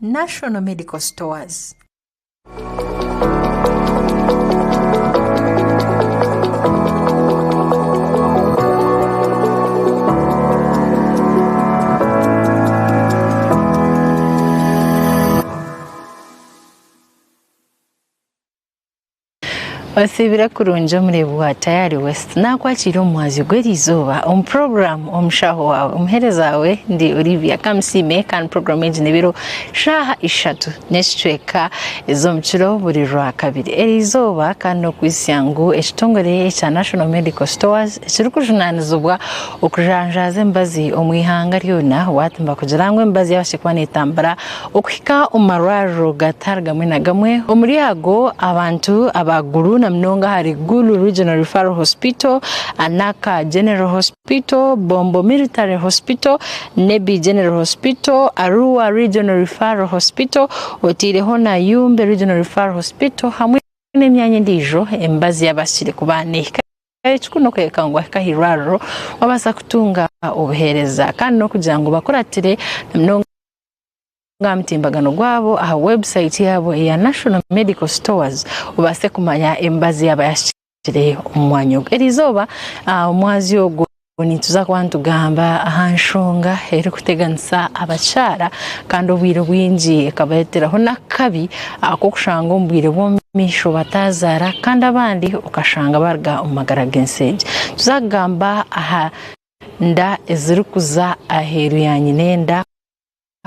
National Medical Stores. Wasibira kurunja murebu tayari West nakwakira omwazi gwerizoba program omushaho wawe umuhereza we ndi Olivia Kamsime kan program enginebiro shaha ishatu nesitweka ezomukiro buri rwa kabiri erizoba kano kwisyangu ekitongore kya National Medical Stores ekirikujunanizibwa okujanjaza embazi omwihanga lyona watimba kugirangwa embazi yabashikwana etambara okuhika omarwaro gatargamwe na gamwe omuriago abantu abaguru mnonga hari Gulu Regional Referral Hospital, Anaka General Hospital, Bombo Military Hospital, Nebi General Hospital, Arua Regional Referral Hospital, Otire Hona Yumbe Regional Referral Hospital, hamwe n'emyanya ndijo embazi yabashire kubanika ekikuno kwekangwa kahiraro wabasa kutunga obuhereza kandi no kugira ngo bakoratire mnonga mtimbagano gwabo aha website yabo ya National Medical Stores ubase kumanya embazi yabayashire omwanyo erizoba omwazi ogwo nituza kwantu gamba ahanshonga eri kuteganisa abachara kandi obwire bwingi kabayeteraho nakabi akokushanga ombwire bwomisho batazara kandi abandi ukashanga barga omagara genseje tuzagamba aha nda ezirikuza aheru yanyinenda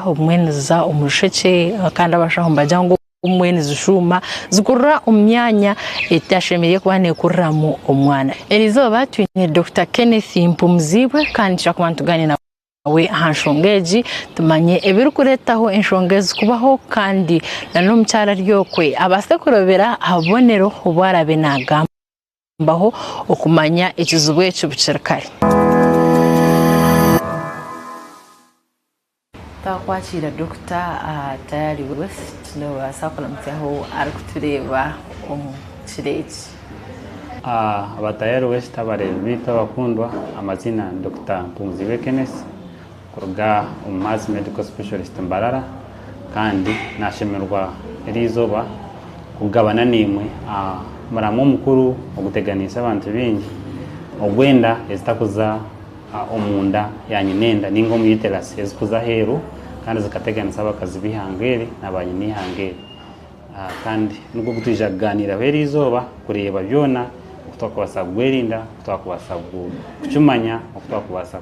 omweneza omusheke kandi abashaho mbajyango omweneza ushuma zikurra omyanya etashemeye kwane kurramu omwana erizoba twine Dr. Kenneth Mpumzibwe kandi chakwantugane nawe hanshongeji tumanye ebirukuretaho enshongezi kubaho kandi nanomcyara ryokwe abase kurobera abonero obwarabe nagambaho okumanya ekizubwe cy'ubucirikari takwakira Dr. Tayari West no basakula mtyaho arikutureba omukireki abatayari West abarebita bakundwa amazina Dr. Mpumzibwe Kenneth kuruga Mass Medical Specialist Mbarara kandi nashemerwa erizoba kugabana nimwe maramo mukuru oguteganisa abantu bingi ogwenda ezitakuza omunda yanyinenda ningo muyiterasi ezikuza heru kandi zikateganisa abakazi bihangere nabanyini hangere kandi nuko kutujaganira berizoba kureba byona kutwakubasa gwerinda kutwakubasa kucumanya kutwakubasa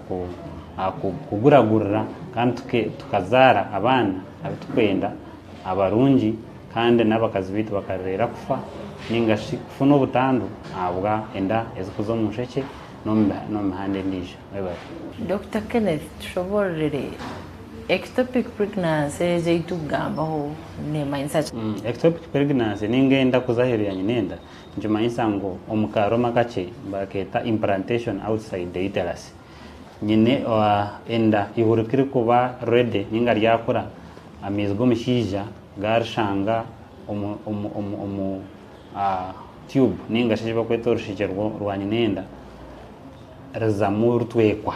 kuguragurira kandi tukazara abana abitukwenda abarungi kandi nabakazi bitu bakarera kufa ningashi kufuno butandu abwa enda ezikuzo munsheke no mhande ndisha Dr. Kenneth tushoborere ectopic pregnancy zeitugamba ho ne mindset ectopic pregnancy ningenda kuzahero yanyinenda njumanyisa ngo omukaro makache baketa implantation outside the uterus nyine enda ihurukire kuba ready ninga ryakora amizgo mishija garshanga tube ninga shiba kwetorushije rwanyinenda razamuru twekwa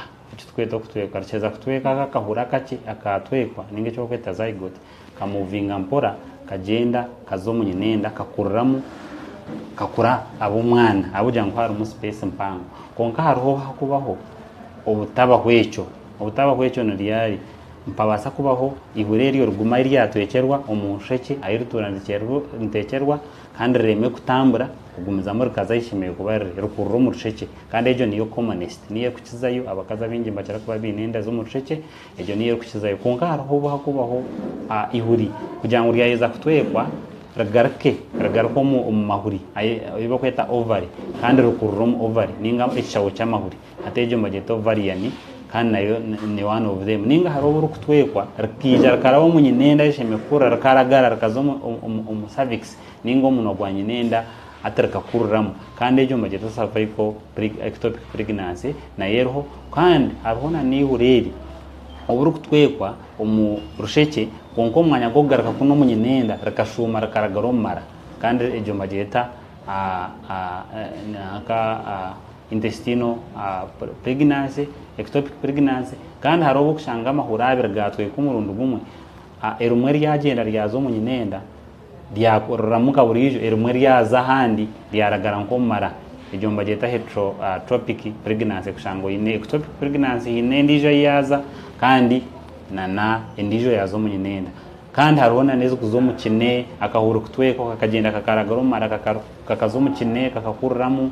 tweta kutweka racheza kutweka kahura kache akatwekwa ninge cyo kweta zygote kamuvinga mpora kagenda kazomunyinenda kakurramu kakura abumwana abuja ngo hari mu space mpango konka hariho hakubaho obutaba hwecho niriyari mpabasa kubaho ihureri ruguma iryatwekerwa omusheke ayiruturandikerwa ntekerwa kandi reme kutambura kugumiza muri kaza yishimiye kuba rukurro mu rusheke kandi ejo niyo commonest niyo kukizayo abakaza bingi mbakira kuba binenda zo mu rusheke ejo niyo kukizayo konka hariho hakubaho ihuri kugira ngo ryayeza kutwekwa ragaruko mu mahuri ayiba kweta ovary kandi rukurro mu ovary ninga echawo cy'amahuri atejo mageta ovarian kandi nayo ni one of them ninga haroburu kutwekwa rakija rakarawo munyinenda yishime kura rakaragara rakazo mu cervix ninga umuntu gwanyinenda ataraka kururamu kandi ejo mageta cervical ectopic pregnancy na yerho kandi abona ni hureri oburu kutwekwa omu rusheke konko mwanya gogaraka kuno munyinenda rakashuma rakaragaromara kandi ejo mageta intestinal pregnancy ectopic pregnancy kandi harobo kushanga mahurabira gatwe kumurundu gumwe erumwe ryagenda ryaza omunyinenda ryakoramuka burijo erumwe ryaza ahandi ryaragara nkomara iryo mbagyeta heterotropic pregnancy kushango ine ectopic pregnancy ine endijo yaza kandi nana endijo yaza omunyinenda kandi hariho nanezo kuzomukine akahuru kutweko kakagenda kakaragara omumara kakazomukine kakakuriramu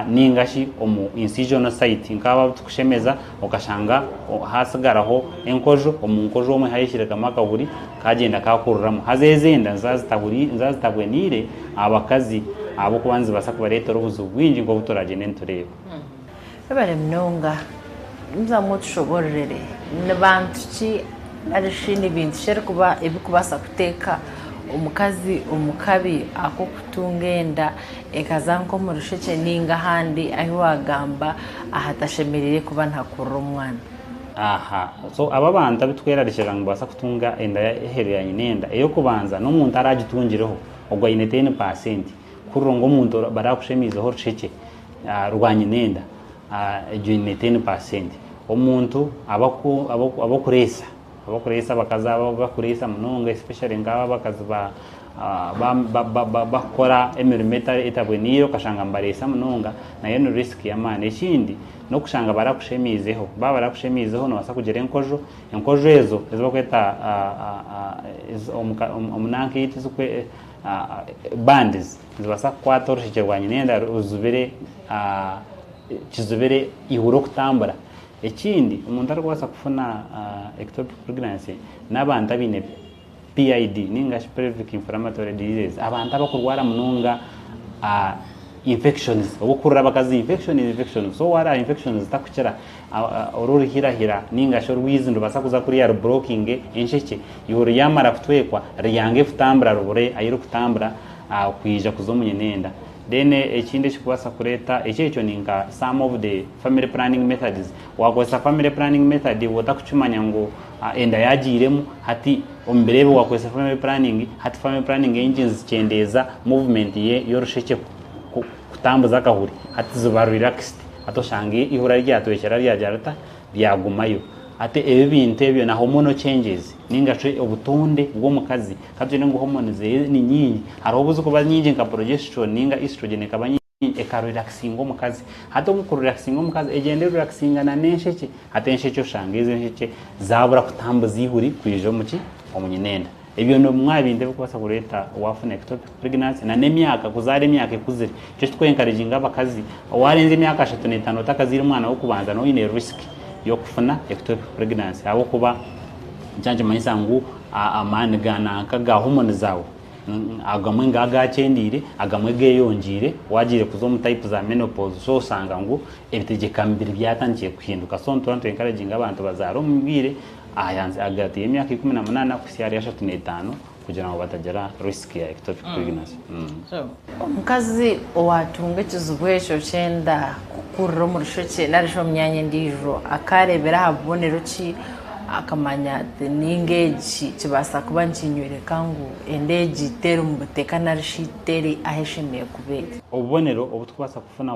ningashi omu incisional site nkaba tukushemeza okashanga hasigaraho enkojo omunkojo omwe hayishirikamo akahuri kagenda kakuriramu hazezenda nzazitabwenire abakazi abo kubanzi basa kubaretera obuzibu bwingi nk'obuturagenda nitureba ebare mnonga nzamu tushoborere n'abantu ki arishini bintu shere kuba ebikubasa kuteka omukazi omukabi ako kutungenda ekazanko mu rusheke ninga handi ahi wagamba ahatashemerere kuba ntakurura omwana so aba bantu abitwerarishira ngo basa kutunga enda yahereranye nenda eyo kubanza n'omuntu aragitungireho ogwa ine 10% kurongo omuntu barakushemizeho rusheke rwanye nenda ejo ine 10% omuntu abakuresa bakazi bakuresa munonga especially ngaba bakazi bakora emirimo etabweniyo kashanga mbaresa munonga nayo ni risk y'amani ekindi no kushanga barakushemizeho barakushemizeho no basa kugera enkojo ezo bakweta omunanke yitizukwe bands zibasa kwata urushike rwanye nenda uzubere kizubere ihuro kutambura ekindi umuntu arwasa kufuna ectopic pregnancy n'abantu abine PID ningashi pelvic inflammatory disease abantu abakurwara munonga infections obukurura bakazi infections so wara infections takukira oruri hirahira ningashi orwizi ndubasa kuza kuri ya blocking ensheke ihuro yamara kutwekwa ryange futambura rubure ayiro kutambura kwija kuzomunyenenda then ekindi kikubasa kureta ekyo ninka some of the family planning methods wakwesa family planning method wotakuchumanya ngo enda yagiremu hati ombirebe wakwesa family planning hati family planning engines chendeza movement ye yorusheke kutambuza kahuri hati zuba relaxed atoshange ihura ryatwekera ryajarata byagumayo ate ebintu ebyo na hormonal changes ningace obutonde bwo mukazi katune ngo hormones ni nyingi hari obuzo kuba nyingi nka progesterone ninga estrogen kaba nyingi ekarelaxing omukazi hata mu kurelaxing omukazi egende relaxing na nensheke hata ensheke oshangize ensheke zabura kutambuza ihuri kwijo muki omunyinenda ebyo no mwabinde bukubasa kureta wafuna ectopic pregnancy na nemyaka kuzare emyaka ekuzire cyo twencouraging abakazi warenze emyaka 35 utakazira umwana wo kubanza no ine risk yo kufuna ectopic pregnancy abo kuba cyanje manyisa ngo amani gana kaga hormone zawo agamwe ngaga chendire agamwe geyonjire wagire kuzo mu type za menopause so sanga ngo ebitegeka mbiri byatangiye kuhinduka so ntonto encouraging abantu bazaro mubwire ayanze agati emyaka 18 kusiyari ya 35 kugira ngo batagera risk ya ectopic pregnancy so omukazi owatunga kizubwesho cyenda kukurura mu rusheke narisho myanya ndijo akarebera habonero ki akamanya ningeji kibasa kuba nkinywere kangu endeji tero mubuteka narishitere aheshemeye kubera obonero obutwasa kufuna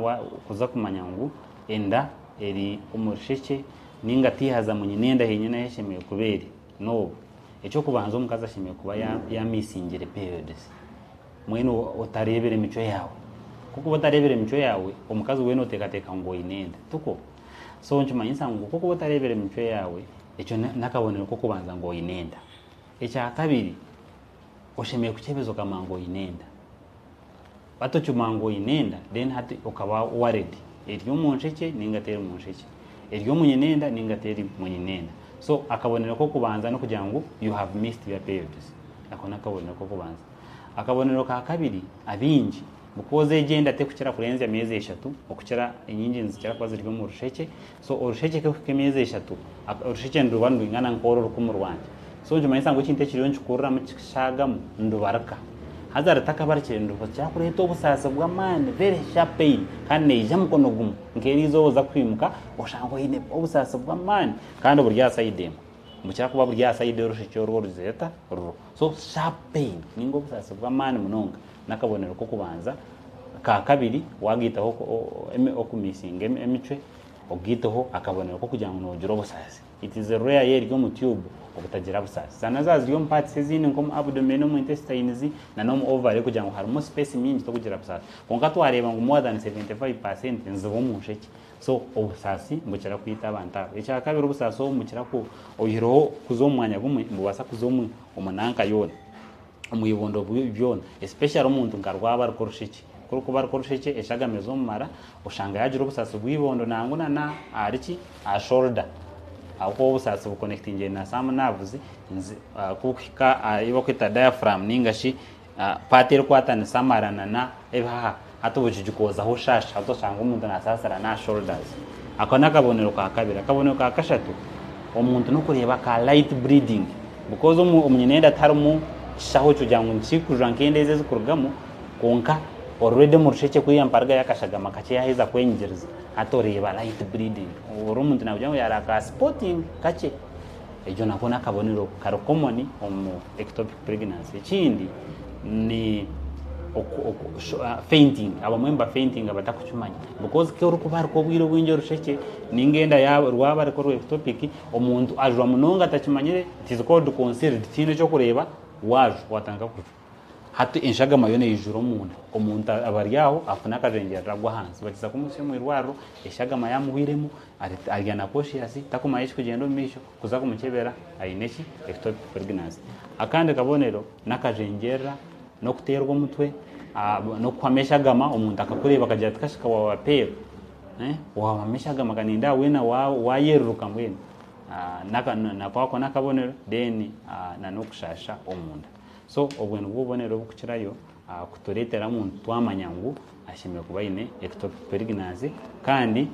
kuza kumanya ngo enda eri umurusheke ninga tihaza munyinenda henyina aheshemeye kubera no ekyo kubanza omukazi ashemeye kuba ya missingire periods mweno utarebere imico yawe kuko batarebere imico yawe omukazi weno tekateka ngo inenda tuko so nchimanyisa ngo kuko batarebere imico yawe ekyo nakabonero kuko banza ngo inenda ekya kabiri oshemeye kuchebezo kama ngo inenda bato chumango inenda then hati okaba worried eryo munsheke ninga teri munsheke eryo munyinenda ninga teri munyinenda so akabonero ko kubanza no kugira ngo you have missed your periods akona kabonero ko kubanza akabonero ka kabiri abinji bukoze genda te kukira kurenza amezi 3 okukira enyingi nzikira kwa ziryo mu rusheke so urusheke ke mezi 3 urusheke ndubandu ingana nkoro rukumu rwanje so nje mayisa ngo kinte kiriyo nchukurra mu kishagamu ndubaraka hazara takabarikire nduko cyakureto obusasa bw'amani very sharp pain kandi neja mukono gumu ngerizo oza kwimuka oshango ine obusasa bw'amani kandi burya side mucyara kuba burya side urusheke rwo ruzeta so sharp pain ningo obusasa bw'amani munonga nakabonero ko kubanza ka kabiri wagitaho okumisinga emicwe ogitaho akabonero ko kugira ngo nogiro obusasa it is a rare year ryo mu tube obutagira busasi zana zaziriyo parts ezindi nko abdomen no intestines na no ovary kugira ngo harimo space mingi to kugira busasi konka twareba ngo more than 75% nzibo mu nsheke so obusasi mbukira kwita abantu icya kabiri ubusasi mukira ko oyiroho kuzomwanya gumwe mbubasa kuzomwe umunanka yona umuyibondo byona especially umuntu ngarwaba rukorushiki kuba rukorushiki eshagamezo mumara ushanga yagira ubusasi bwibondo nanguna na ariki a shoulder ako ubusasi buconnecting na some nerves kukika ibo kwita diaphragm ningashi pater kwatana samarana na ebaha atubujije koza ho shasha atosanga umuntu nasasara na shoulders akona kabonero ka kabira kabonero ka kashatu umuntu no kureba ka light breathing because umunyenda tarumu shaho cyujyango nsikujwankende zeze kurugamo konka already murusheke kuyamparga yakashagama kache yaheza kwengereza atoreba light breathing uri umuntu nabyo yaraka spotting kache ejo nakona kabonero karo common ectopic pregnancy kindi ni fainting abamwemba fainting abatakuchumanya because ke uri kubara ko bwiro bwinjo rusheke ningenda ya rwaba ariko ectopic umuntu ajwa munonga atachimanyire it is called concealed tino cyo kureba waje watanga kucu hatu inshagama yone yijuro umuntu abaryaho afuna kajengera ragwa hansi bakiza kumusi mu irwaro ishagama yamuhiremo aryana conscious takuma yishi kugenda misho kuza kumukebera ayineki ectopic pregnancy akande kabonero nakajengera no kuterwa mutwe no kwameshagama umuntu akakureba akajya tukashika wa pero wameshagama kaninda wena wayeruka mwene nakwako nakabonero then na nokushasha omuntu so obwenu bwobonero bukukirayo kutoretera muntu twamanyangu ashimye kubaine ectopic pregnancy kandi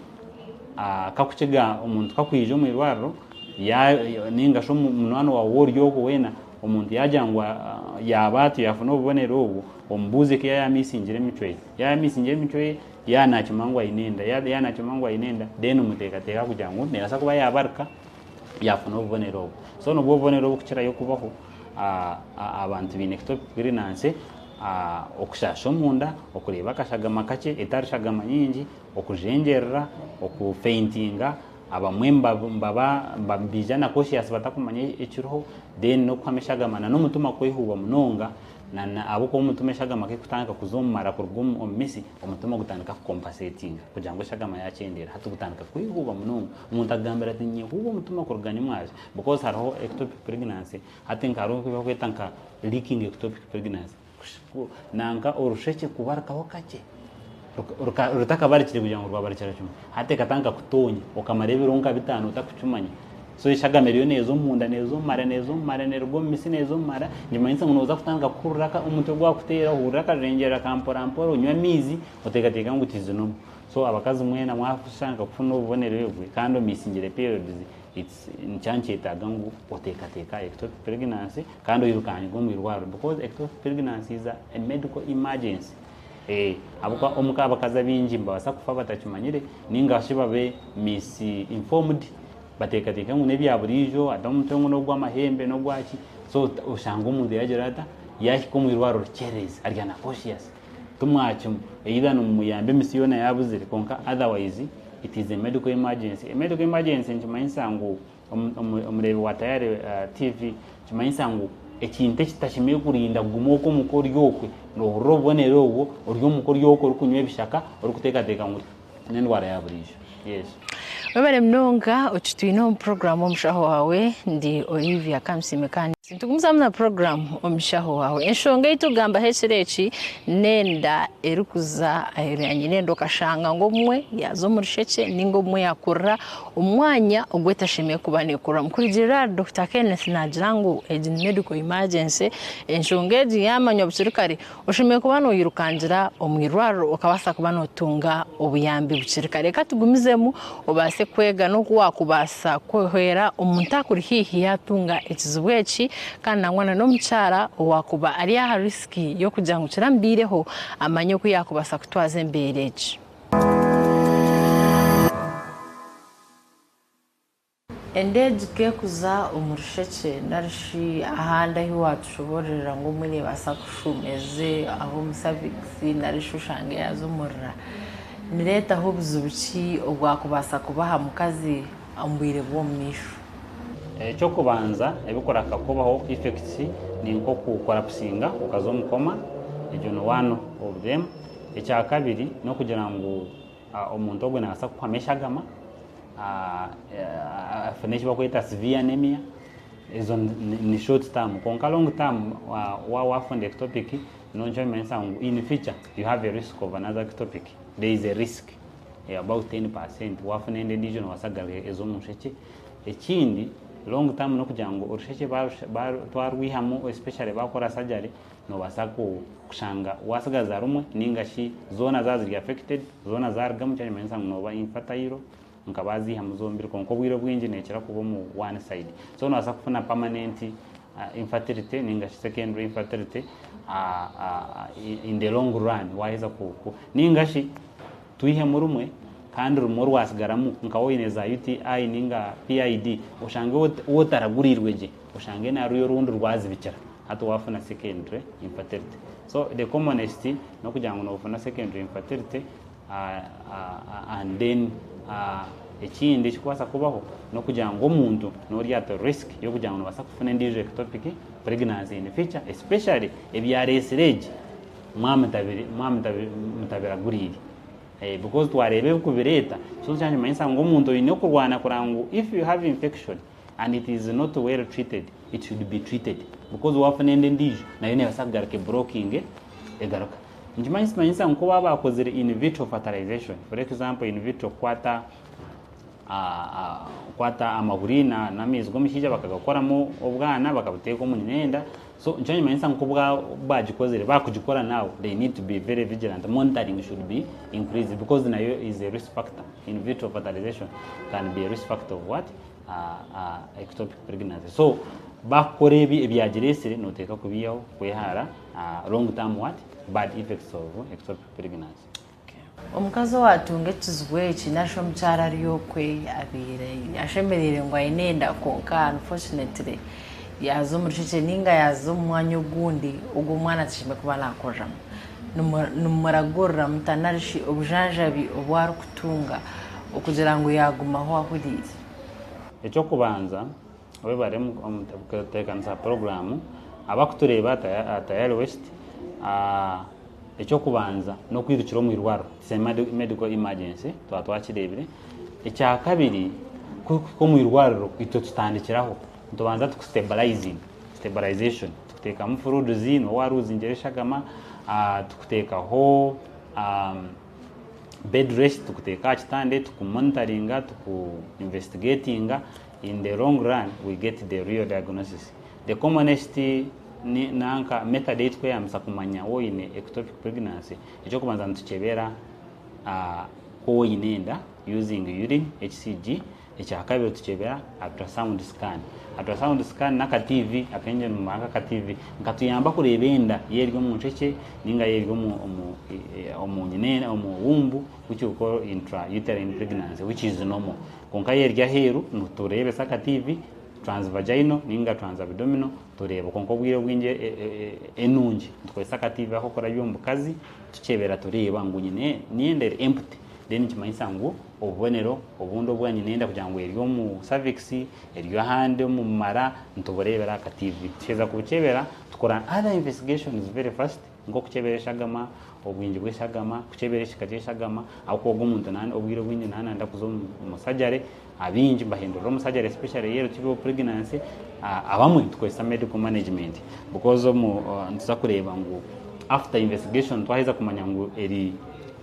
kakukiga umuntu kakwije mu irwaro ya ningasho munwano wa woryo wena umuntu yajangwa yabatu yafuna ubonero ubu ombuze ke yamisingire mitwe yanachimangwa inenda yanachimangwa inenda then umutekateka kugira ngo nerasa kuba yabarka yafuna ubonero so no bubonero bukira yo kubaho abantu bine ectopic pregnancy okushasha munda okureba kashagama kache etarishagama nyingi okujengerera okufaintinga abamwemba mbabijana conscious batakumanye ekiroho then no kwameshagama no mutuma kwehuba munonga na abuko mutuma shagama ke kutanga kuzomara kurugum omisi omutuma gutandika compensating kugira ngo shagama yacendera hatu gutandika kwehuba munonga umuntu agambira ati nyehuba mutuma kuruganya mwaje because haro ectopic pregnancy atinka haro kwetanka leaking ectopic pregnancy nanga orusheke kubaraka hokache rutaka bari kiri kugira ngo rwabari cyaracuma hate katanga kutonya okamarebe ronka bitano utakucumanya so ishagameriyo nezo munda nezo mara nerwo misi nezo mara nyuma yinsa ngoza kutanga kuraka umuntu gwa kutera huraka rengera kampora nywa mizi utekateka ngo tizino so abakazi mwena mwafushanga kufuna ubonero yegwe kandi misingire periods it's nchancheta gangu utekateka ectopic pregnancy kandi yirukanye ngo mu irwaro because ectopic pregnancy is a medical emergency abuka omukaba kaza bingi mbasa kufa batachimanyire ninga shibabe misinformed batekateka ngo nebyaburijo adamutongo no gwa mahembe no gwaki so ushanga umuntu yagerata yashiko mu irwaro rukereza aryana conscious tumwachimo either no muyambe misiyona yabuzire konka otherwise it is a medical emergency nchimanyisango omurebe wa tayari TV chimanyisango ekinte kitashimiye kurinda gumoko mukori yokwe no robonero uwo uryo mukori yoko rukunywe bishaka uri kutekateka ngo nendwara yaburijo yes Webale mnonga uchituino program omushaho wawe ndi Olivia Kamsimekani. Tukumza mna program omushaho wawe. Enshonga itugamba hecherechi nenda erukuza ayiranye nendo kashanga ngo mwe yazo murisheche ningo mwe yakura umwanya ogweta shime kubane kura mukurijira Dr. Kenneth Najirangu medical emergency enshonga yamanya bucirikari ushime kubano yirukangira omwirwaro ukabasa kubano tunga obuyambi bucirikari katugumizemu obase kwega no kuwakubasa kwehera umuntu akuri hihi yatunga ekizubweki kandi nangwana no mchara wakuba ari ya riski yo kugira ngo kirambireho amanyo ko yakubasa kutwaza embereje endeje ke kuza umurusheke narishi ahanda hiwatushoborera ngo mwene basa kushumeze aho musaviksi narishushange yazumurra nireta ho buzubuki obwakubasa kubaha mukazi ambwire bwo misho cyo kubanza ebikora akakubaho effects ni nko kukorapsinga ukazomukoma ibyo no one of them. Icya kabiri no kugira ngo omuntu ogwe nasa kwameshagama afanishi bakwita severe anemia izo ni short term. Konka long term wafunde ectopic no njo mensa in future you have a risk of another ectopic. There is a risk about 10% wafunende lesion wasagale ezo musheke. Ekindi long term no kugira ngo urusheke twarwihamu especially bakora surgery no basako kushanga wasagaza rumwe ningashi zona zaziri affected zona zargamu cyane mensa no ba infertile nkabazi hamuzombiri konko bwiro bwinji nekera kubo mu one side. So no basako kufuna permanent infertility ningashi secondary infertility in the long run waheza ku ningashi tuihe murumwe kandi rumwe rwasigaramu nkawoyineza UTI ninga PID ushange wotaragurirwe je ushange na ruyo rundi rwazibikira hatu wafuna secondary infertility. So the commonest no kugira ngo nofuna secondary infertility and then ekindi kikwasa kubaho no kugira ngo umuntu no ryata risk yo kugira ngo basa kufuna ndije ectopic pregnancy in the future, especially ebyaresireje mutabira guriri because twarebe kubireta. So cyane mayinsa ngo umuntu ine kurwana kurango if you have infection and it is not well treated, it should be treated because wafuna ndije nayo ne basagaruke blocking egaruka. Mayinsa ngo baba bakozere in vitro fertilization, for example in vitro kwata amahurina namizgo mishija bakagakoramo obwana bakabuteka mu nenda. So njanye mayinsa ngo bagikozere bakugikora now they need to be very vigilant. Monitoring should be increased because nayo is a risk factor. In vitro fertilization can be a risk factor of what ectopic pregnancy. So bakorebi ebyagiresire no teka kubiyaho kwehara long term what bad effects of ectopic pregnancy. Omukazi watunge tuzwe ekinasho mukyala lyokwe abire ashemerere ngo ayinenda konka unfortunately yazo murushike ninga yazo mwanya gundi ugo mwana tishime kuba nakojamu numuragorra mutanarishi obujanjabi obwari kutunga okugira ngo yagumaho ahurize. Ekyo kubanza obe bare mu tekanisa program abakutureba atayari west ekyo kubanza no kwirukira mu irwaro medical emergency twakirebire. Ekya kabiri ko mu irwaro ito tutandikiraho tubanza stabilization tukuteka mu furudu zino waruzingereshagama tukutekaho bed rest tukuteka kitande tukumonitoringa tuku-investigatinga. In the long run we get the real diagnosis. The commonest nanka method yitwe yamsa kumanya woyine ectopic pregnancy ekyo kubanza ntukebera ko yinenda using urine HCG. Ekya kabiri tukebera ultrasound scan. Ultrasound scan naka TV akenje mu maka TV nkatuyamba kurebenda yeryo mu ncheke ninga yeryo mu nyinene mu wumbu which we call intrauterine pregnancy which is normal. Konka yerya heru nuturebe saka TV transvaginal ninga transabdominal tureba konko bwire bwinje enunji tukwesa ka TV aho kora yombukazi tukebera tureba ngo nyine niendere empty then kimanyisa ngo obonero obundo bwanyi nenda kugira ngo eryo mu cervix eryo hande mu mara ntuborebera ka TV cheza kuchebera tukora other investigations very fast ngo kucheberesha gama obwinji bweshagama kucheberesha kajeshagama ako ogumuntu nani obwire bwinje nana ndakuzo mu surgery abinji bahindura mu surgery especially yero tibo pregnancy abamwe tukwesa medical management because ntuza kureba ngo after investigation twaheza kumanya ngo eri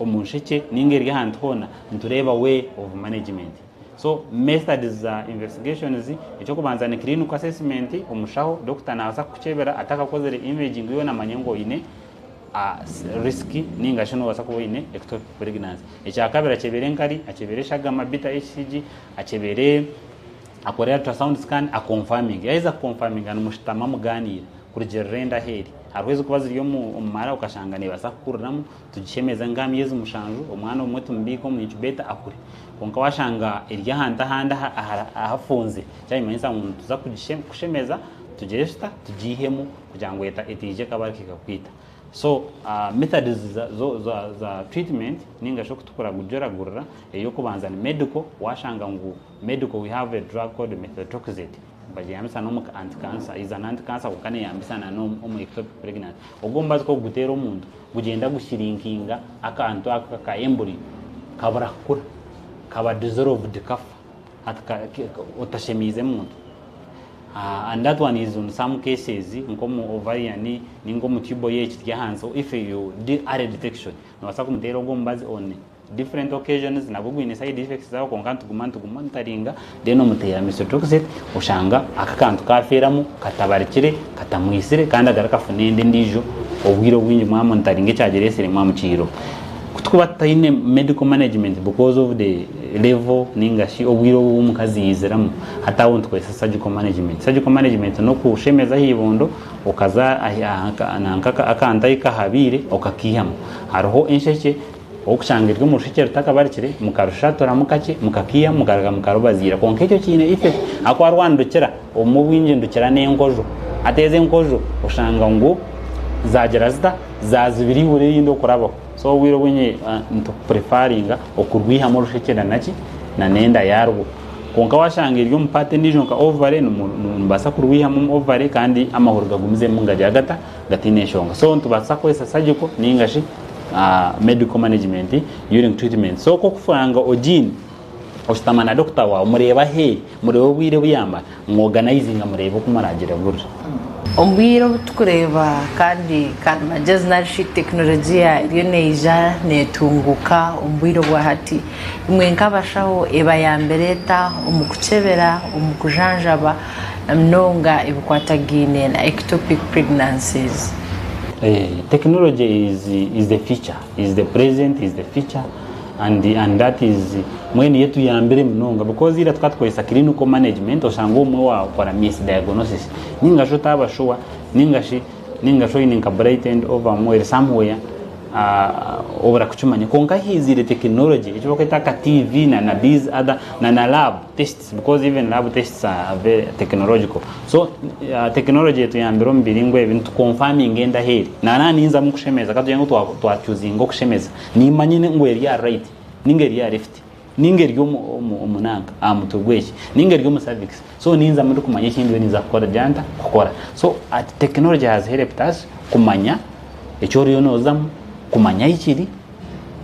omunsheke ningeri hantu hona ntureba way of management. So methods za investigations icyo kubanza ni clinical assessment omushaho doctor naza kuchebera ataka kozere imaging yo namanyengo ine risky ninga shino wasa ko ine ectopic pregnancy. Icya kabira chebere nkari acheberesha gama beta HCG achebere akorera ultrasound scan confirming yaiza confirming anumushitama muganira kurigerenda heri arweze kubaza ryo mu mara ukashanga ne basa kukuramo tugishemeza ngami yezu mushanju omwana umwe tumbiko mu incubator akure konka washanga irya handa ahafunze cyane manyisa umuntu tuza kushemeza tugesta tugihemu kugira ngo eta etije kabariki kakwita. So methods za treatment ninga shoko tukora gujoragurira eyo kubanza ni medical washanga ngo medical we have a drug called methotrexate bajyambisa no mu anti-cancer iza anti-cancer kukane yambisana no mu ectopic pregnancy ogomba ko gutera umuntu gugenda gushirikinga akantu aka embryo kabara kura kaba dissolved kafa utashemize muntu. And that one is in some cases nkomu ovarian ni ngomu tubo ye kitya hands. So if you do early detection no wasako mutera ogombazi on different occasions nabugwine side effects zawo konkantu gumantaringa deno mutera methotrexate ushanga akakantu kaferamu katabarikire katamwisire kandi agaraka funende ndijo obwiro bwinyi mwamontaringa cyageresere mwamuciro kutukuba taine medical management because of the level ningashi obwiro bw'umukazi yizeramu hata wontu kwesa surgical management no kushemeza hibondo ukaza akantayika habire okakihamu hariho ensheke okushangirwa mu rushikero takabarikire mukarushatora mukake mukakiya mukaraga mukarubazira konke cyo kine ife akwarwandukira omubwinje ndukira n'enkojo ateze enkojo ushanga ngo zagera zita zazibiri bure yindo kurabaho. So wiro bwenye nto preferringa okurwiha mu rushikera naki na nenda yarwo konka washangirwa mupate ndijo nka ovary numbasa kurwiha mu ovary kandi amahoro gagumize mungaje agata gatine shonga. So ntubasa kwesa surgical ningashi medical management during treatment. So ko kufanga ogene ostamana doctor wa mureba he mureba bwire buyamba organizing mureba kumaragira gurje ombwiro tukureba kandi magezi nashi teknolojia iriyo neija netunguka ombwiro bwa hati imwe nkabashaho eba ya mbereta umukucebera umukujanjaba mnonga ibukwatagine na ectopic pregnancies. Technology is the future, is the present, is the future, and that is mwene yetu ya mbere mnonga because ira twatwesa clinical management oshango umwe wa kwa misdiagnosis ningasho tabashwa ningasho ininka brightened over more somewhere over kuchumanya konka hizire technology icho kweta ka TV na these other na lab tests because even lab tests are very technological. So technology yetu ya mbere mbiringwe ibintu confirming enda heri na nani inza mukushemeza katu yangu twa choosing okushemeza ni manyine ngweri ya right ningeri ya left ningeri yo umunanga amutugweshi ningeri yo cervix. So ninza muri kumanya kindi niza gukora janta gukora. So technology has helped us kumanya echori yonozamu kumanya ikiri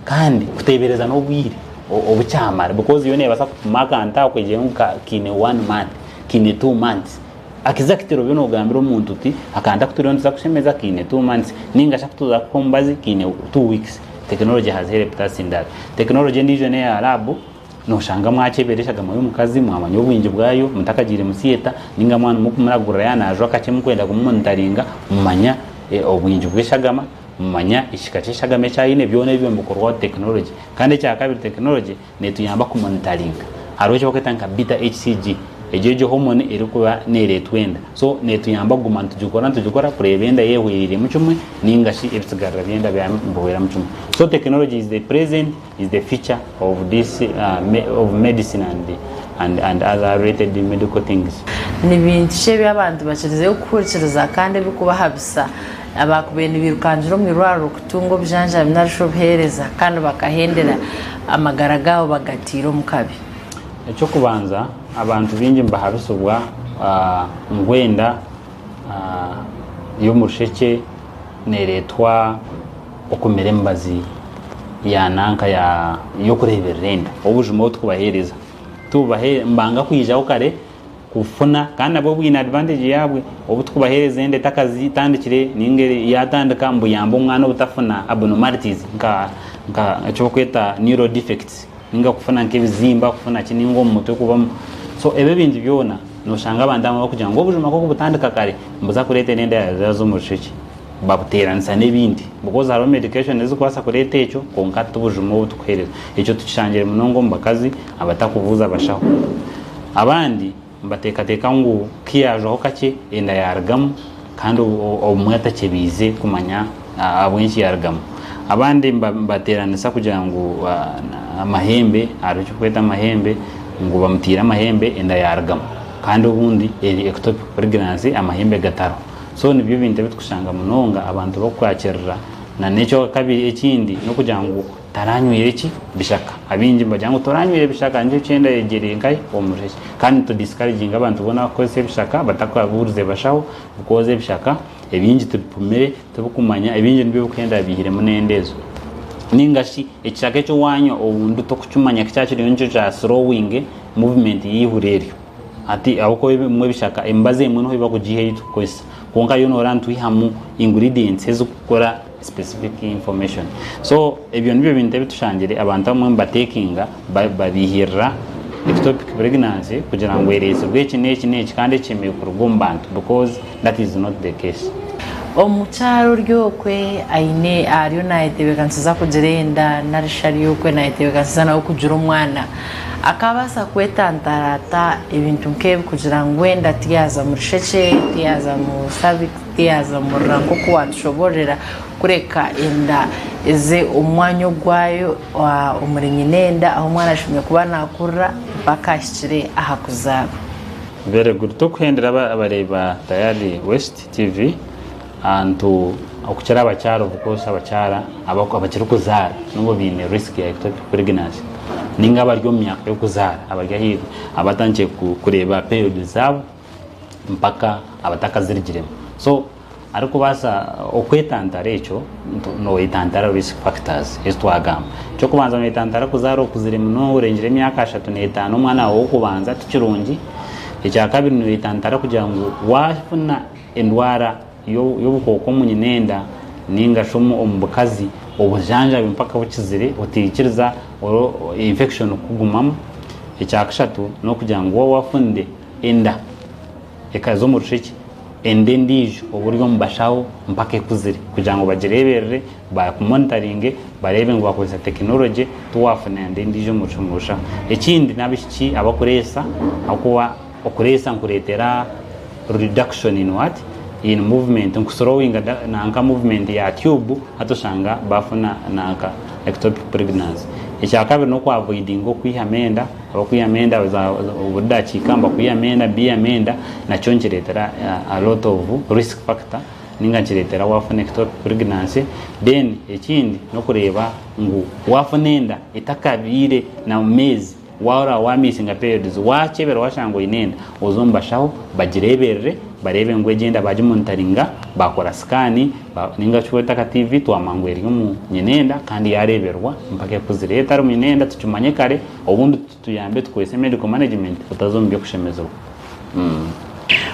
kandi kutebereza no bwire obucyamara because yone basa kumaka anta kweje nka kine 1 month kine 2 months akizakitero bino ogambira omuntu uti akanda kuturonza kushemeza kine 2 months ninga shakutuza kombazi kine 2 weeks. Technology has helped us in that. Technology ndijo ne arabu no shanga mwachebereshaga mu mukazi mwamanya ubwinje bwayo mutakagire musiyeta ninga mwana mukumuragura yana ajo akachemu kwenda kumuntaringa mumanya obwinje bweshagama mumanya ishikachishagame cyane byone byo mukorwa technology kandi cya kabiri technology netuyamba kumontaringa aroje bakatanga beta HCG ejeje hormone iri kuba neretwenda. So netuyamba gumana tujukora prebenda yehwirire mucumwe ningashi ebisigarra byenda byambowera mucumwe. So technology is the present, is the future of this of medicine and other related medical things. Nibintishe by'abantu bacirize ukurikiriza kandi bikuba habisa abakubene birukanjiro mu irwaro kutungo byanja binarisho bhereza kandi bakahendera amagaragaho bagatiro mukabi. Echo kubanza abantu bingi mbahabisubwa ngwenda yo musheke neretwa okumerembazi ya nanka ya yo kureberenda obujuma tukubahereza tubahe mbanga kwijaho kare kufuna kandi abo bwina advantage yabwe obutukubahereza ende takazi tandikire ningere yatandika mbuyambo umwana ubutafuna abnormalities nka cyo kweta neuro defects ninga kufuna nk'ebizimba kufuna kiningo mu mutwe kubamo. So ebe bindi byona no shanga abandama bakugira ngo obujuma ko kubutandika kare mbuza kurete nende yazo mushiki babuteranisa n'ebindi because haro medication ezo kwasa kurete echo konka tubujuma obutukuhereza echo tukishangire munongo mbakazi abatakuvuza bashaho abandi mbateka ngo kiyaje ho kake enda yargamu kandi omwata chebize kumanya abwenshi yargamu abandi mbateranisa kugira ngo amahembe arucyo kweta amahembe ngo bamutira amahembe enda yargamu kandi ubundi ectopic pregnancy amahembe gataro. So nibyo bintu bitukushanga munonga abantu bakwakirira na necho kabiri ekindi no kugira ngo bataranywire ki bishaka abinji mbajyango toranywire bishaka nje cyenda yegereye ngai omureshi kandi to discouraging abantu bona ko se bishaka batakwaburuze bashaho ukoze bishaka ebinji tupumere tubukumanya ebinji nibyo kugenda bihire munendezo ningashi ekishaka cyo wanyo obundu to kucumanya kicyakiri nje ja slowing movement yihureryo ati abako mwe bishaka embaze mwe no hiba kugihe yitukoisa konka yo norantu ihamu ingredients ezo gukora specific information so ebyo nibyo bintu bitushangire abantu amwe mbatekinga babihirra ectopic pregnancy kugira ngo ereze bweki neki kandi kimeye kurugombantu because that is not the case omucharo ryokwe aine ariyo naitebekansiza kugirenda narishari yokwe naitebekansiza nawo kugira umwana akabasa kwetantarata ibintu nkebe kugira ngo wenda tiyaza mu rusheke tiyaza mu cervix tiyaza mu ranko kuwanshoborera kureka enda eze umwanyo gwayo wa umurinyi nenda aho mwana ashimye kuba nakura bakashire ahakuzaba very good to kwendera abareba Diary West TV antu okuchara abacyaro bukosa abacyara abakiri kuzara nubo bine risk ya ectopic pregnancy ninga baryo myaka yo kuzara abagahiga abatangiye kureba period zabo mpaka abatakazirigiremo so ariko basa okwetantara echo no itantara risk factors estwagamba cyo kubanza no itantara kuzara okuziremo no urengire myaka 3 n'etano umwana wo kubanza tukirungi icya kabiri no itantara kugira ngo wafuna endwara y'ubukoko munyinenda ninga shomo omubukazi obujanja bimpaka bukizire utikiriza infection kugumamo icyakashatu no kugira ngo wafunde enda ekazo mu rushiki ende ndije uburyo mbashaho mpaka kuzire kugira ngo bagireberere ba monitoring barebe ngo bakoresha technology tuwafuna ende ndije mu rumusha ikindi nabishiki abakoresa akuwa okoresa nkuretera reduction in what in movement nkusorowing nanka movement ya tube atoshanga bafuna nanka ectopic pregnancy icyakabiri no avoiding kwihamenda abakwiyamenda ubudachi kamba kwiyamenda biyamenda na cyongeretera a lot of risk factor ninga kiretera wafuna ectopic pregnancy then ikindi no kureba ngo wafunenda itakabire na mezi wara wa missing periods wachebera washango inenda uzombashaho bagireberere barebe ngo egenda baje monitoringa bakora scan ninga chweta ka TV twamangweri mu nyenenda kandi yareberwa mpaka kuzireta mu nyenenda tucumanye kare obundi tuyambe tukwese medical management utazombye kushemezwa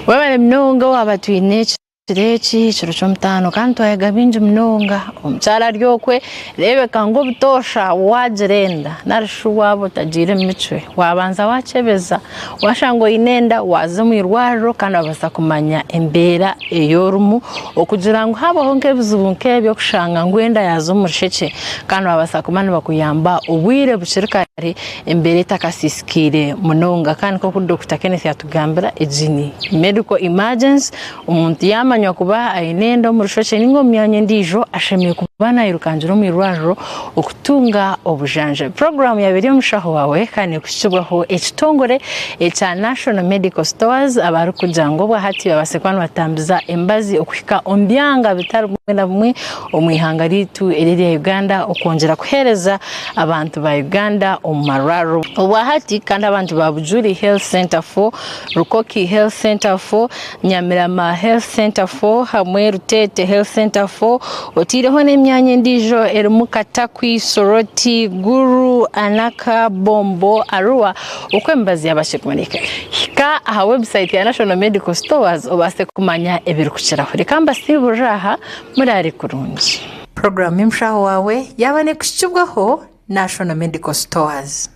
wewe mnonga wabatwine kireki kiro cyomtano kandi twayagabinje mnonga omchara ryokwe rebe kango bitosha wagirenda narishuwabo tagire mitwe wabanza wachebeza washango inenda wazimu irwaro kandi abasa kumanya embera eyorumu okugira ngo habaho nkebizubunke byo kushanga ngwenda yazo murusheke kandi abasa kumana bakuyamba ubwire bushirikare embere takasiskire munonga kandi ko Dr. Kenneth yatugambira ejini medical emergency umuntu yamanywa kuba ainendo murusheke ningo myanye ndijo ashemye kubana irukanjiro mu irwaro okutunga obujanje program yabiri mushaho wawe kandi kushibwaho ekitongore echa National Medical Stores abaru kujango bwa hati babasekwano batambiza embazi okuhika ombyanga bitarugwenda bumwe omwihanga ritu eriri ya Uganda okongera kuhereza abantu ba Uganda omararo obwa hati kandi abantu ba Bujuri Health Center 4 Rukoki Health Center 4 Nyamirama Health Center 4 hamwe Rutete Health Center 4 otireho n'emyanya ndijo erumukatakwi Soroti Guru Anaka Bombo Arua okwembazi yabashikumanike hika aha website ya National Medical Stores obase kumanya ebirukukira kuri kamba siburaha murari kurungi program imshaho wawe yabane kushibwaho National Medical Stores.